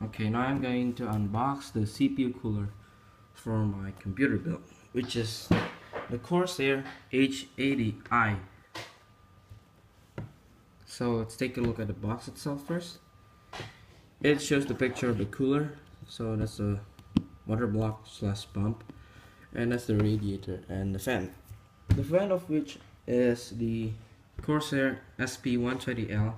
Okay, now I'm going to unbox the CPU cooler for my computer build, which is the Corsair H80i. So let's take a look at the box itself first. It shows the picture of the cooler. So that's the water block slash pump, and that's the radiator and the fan. The fan of which is the Corsair SP120L,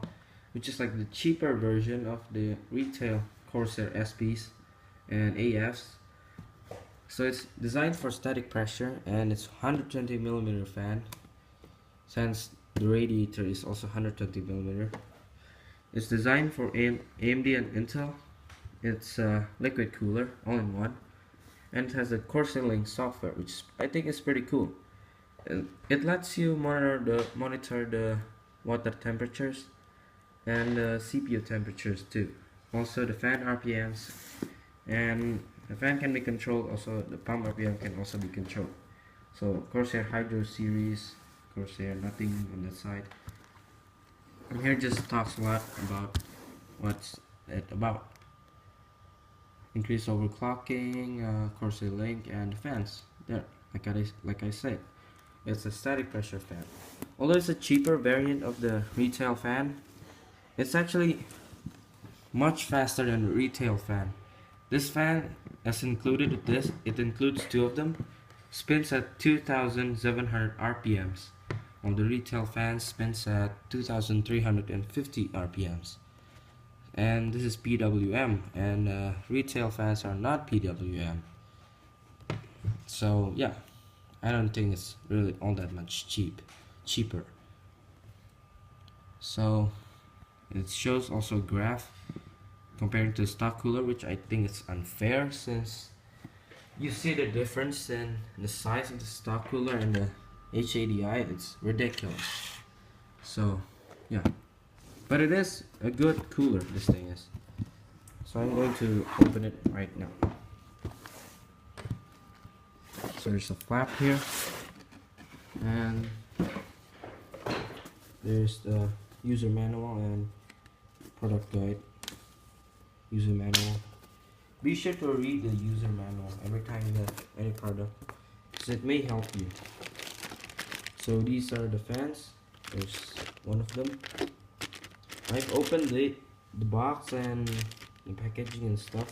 which is like the cheaper version of the retail Corsair SPs and AFs. So it's designed for static pressure, and it's 120mm fan, since the radiator is also 120mm. It's designed for AMD and Intel. It's a liquid cooler, all in one, and it has a Corsair Link software, which I think is pretty cool. It lets you monitor the water temperatures and the CPU temperatures too. Also the fan RPMs, and the fan can be controlled. Also the pump RPM can also be controlled. So Corsair Hydro series, Corsair nothing on that side. And here just talks a lot about what's it about. Increased overclocking, Corsair Link, and the fans. There, like I said, it's a static pressure fan. Although it's a cheaper variant of the retail fan, it's actually much faster than the retail fan. This fan, as included with this, it includes two of them, spins at 2700 RPMs, while the retail fan spins at 2350 RPMs. And this is PWM, and retail fans are not PWM. So yeah, I don't think it's really all that much cheaper. So it shows also a graph comparing to the stock cooler, which I think is unfair, since you see the difference in the size of the stock cooler and the H80i. It's ridiculous. So yeah, but it is a good cooler, this thing is. So I'm going to open it right now. So there's a flap here, and there's the user manual and product guide. User manual. Be sure to read the user manual every time you get any product, because it may help you. So these are the fans. There's one of them. I've opened the box and the packaging and stuff,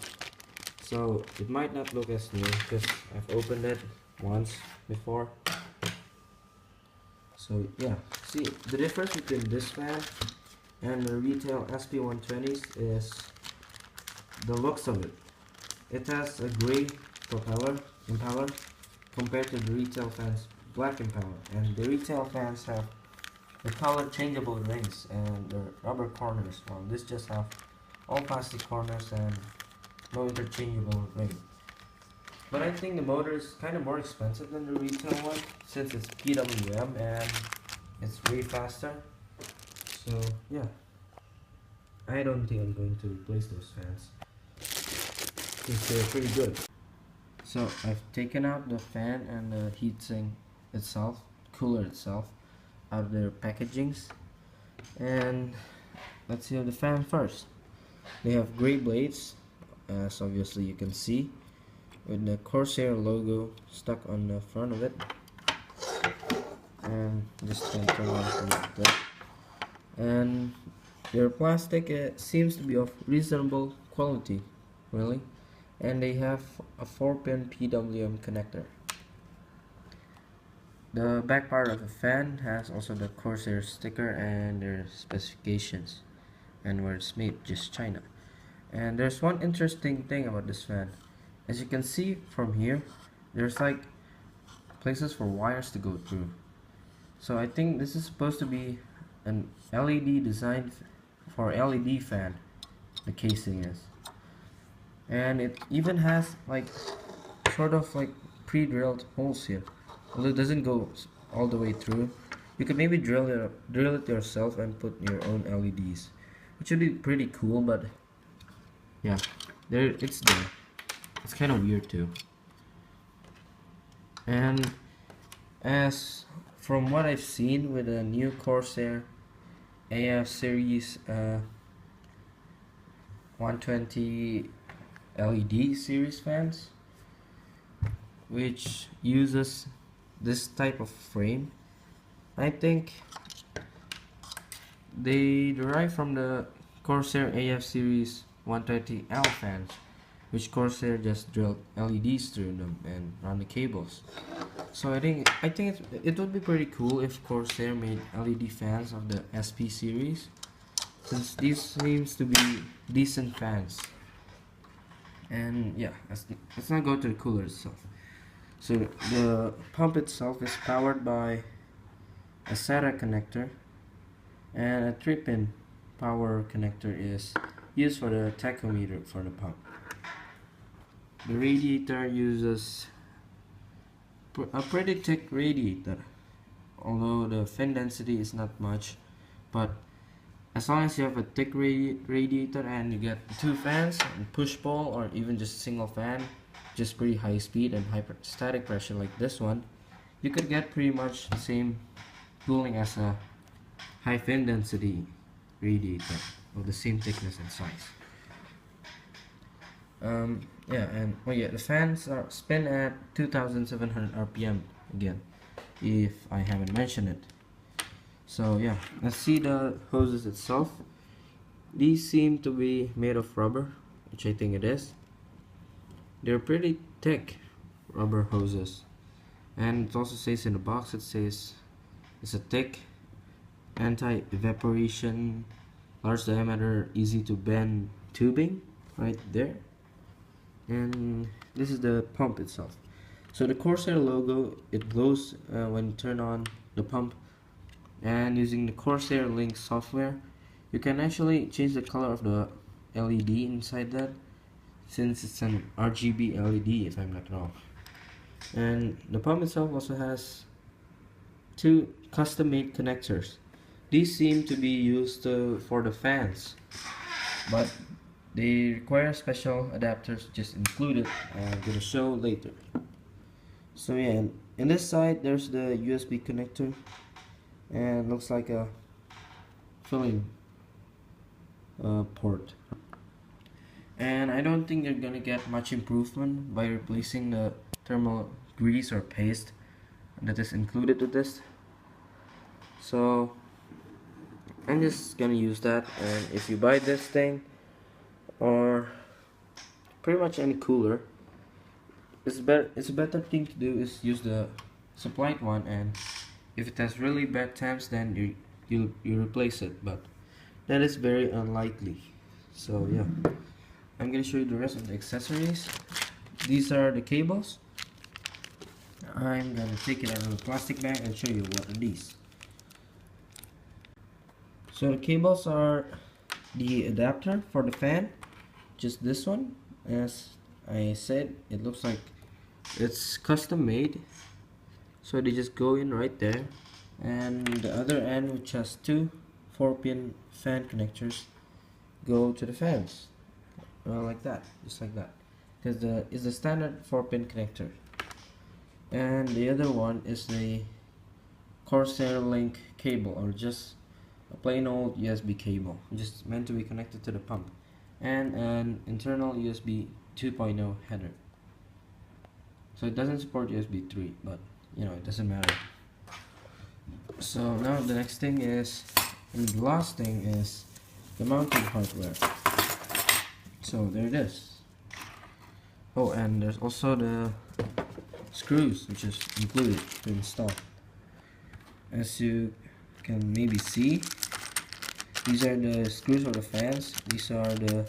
so it might not look as new because I've opened it once before. So yeah, see the difference between this fan and the retail SP120s is the looks of it. It has a gray impeller compared to the retail fans black impeller, and the retail fans have the color changeable rings and the rubber corners, while this just have all plastic corners and no interchangeable ring. But I think the motor is kind of more expensive than the retail one, since it's PWM and it's way faster. So yeah, I don't think I'm going to replace those fans, since they're pretty good. So I've taken out the fan and the heatsink itself, cooler itself, out of their packagings, and let's see the fan first. They have gray blades, as obviously you can see, with the Corsair logo stuck on the front of it, and just can turn on like that. And their plastic seems to be of reasonable quality, really, and they have a 4-pin PWM connector. The back part of the fan has also the Corsair sticker and their specifications and where it's made, just China. And there's one interesting thing about this fan. As you can see from here, there's like places for wires to go through. So I think this is supposed to be an LED designed for LED fan, the casing is. And it even has like sort of like pre-drilled holes here. Although it doesn't go all the way through, you could maybe drill it yourself and put your own LEDs, which would be pretty cool. But yeah, it's there. It's kind of weird too. And as from what I've seen with the new Corsair AF series 120 LED series fans, which uses this type of frame. I think they derive from the Corsair AF series 130L fans, which Corsair just drilled LEDs through them and run the cables. So I think it would be pretty cool if Corsair made LED fans of the SP series, since these seems to be decent fans. And yeah, let's not go to the cooler itself. So the pump itself is powered by a SATA connector, and a 3-pin power connector is used for the tachometer for the pump. The radiator uses a pretty thick radiator, although the fan density is not much, but as long as you have a thick radiator and you get 2 fans and push pull, or even just single fan, just pretty high speed and static pressure like this one, you could get pretty much the same cooling as a high fan density radiator of the same thickness and size. The fans are spin at 2700 RPM again, if I haven't mentioned it. So yeah, let's see the hoses itself. These seem to be made of rubber, which I think it is. They're pretty thick rubber hoses, and it also says in the box, it says it's a thick anti-evaporation, large diameter, easy to bend tubing right there. And this is the pump itself. So the Corsair logo, it glows when you turn on the pump, and using the Corsair Link software, you can actually change the color of the LED inside that, since it's an RGB LED if I'm not wrong. And the pump itself also has 2 custom-made connectors. These seem to be used for the fans, but they require special adapters just included. I'm gonna show later. So yeah, in this side there's the USB connector, and looks like a filling port. And I don't think you're gonna get much improvement by replacing the thermal grease or paste that is included with this. So I'm just gonna use that. And if you buy this thing, or pretty much any cooler, it's a better thing to do is use the supplied one, and if it has really bad temps, then you replace it, but that is very unlikely. So yeah, I'm gonna show you the rest of the accessories. These are the cables. I'm gonna take it out of the plastic bag and show you what are these. So the cables are the adapter for the fan, just this one. As I said, it looks like it's custom made, so they just go in right there. And the other end, which has 2 4-pin fan connectors, go to the fans, like that, just like that, because it's the standard 4-pin connector. And the other one is the Corsair Link cable, or just a plain old USB cable, just meant to be connected to the pump, and an internal USB 2.0 header. So it doesn't support USB 3, but you know, it doesn't matter. So now the next thing is, and the last thing is, the mounting hardware. So there it is. Oh, and there's also the screws, which is included to install. As you can maybe see, these are the screws for the fans. These are the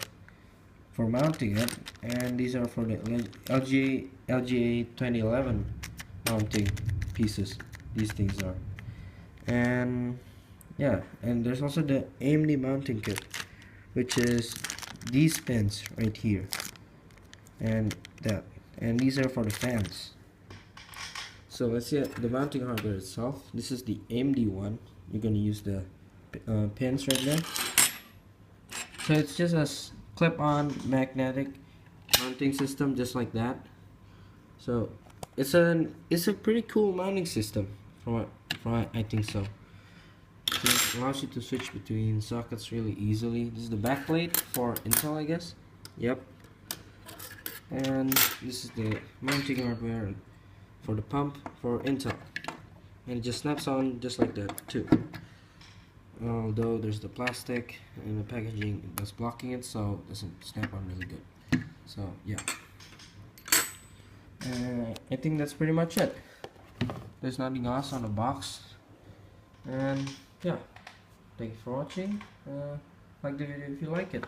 for mounting it, and these are for the LGA 2011 mounting pieces. These things are. And yeah, and there's also the AMD mounting kit, which is these pins right here, and that, and these are for the fans. So let's see the mounting hardware itself. This is the AMD one. You're gonna use the pins right there. So it's just a clip-on magnetic mounting system, just like that. So it's a pretty cool mounting system, from what I think so. It allows you to switch between sockets really easily. This is the back plate for Intel, I guess. Yep. And this is the mounting hardware for the pump for Intel. And it just snaps on just like that too. Although there's the plastic and the packaging that's blocking it, so it doesn't snap on really good. So yeah. I think that's pretty much it. There's nothing else on the box. And yeah, thank you for watching. Like the video if you like it.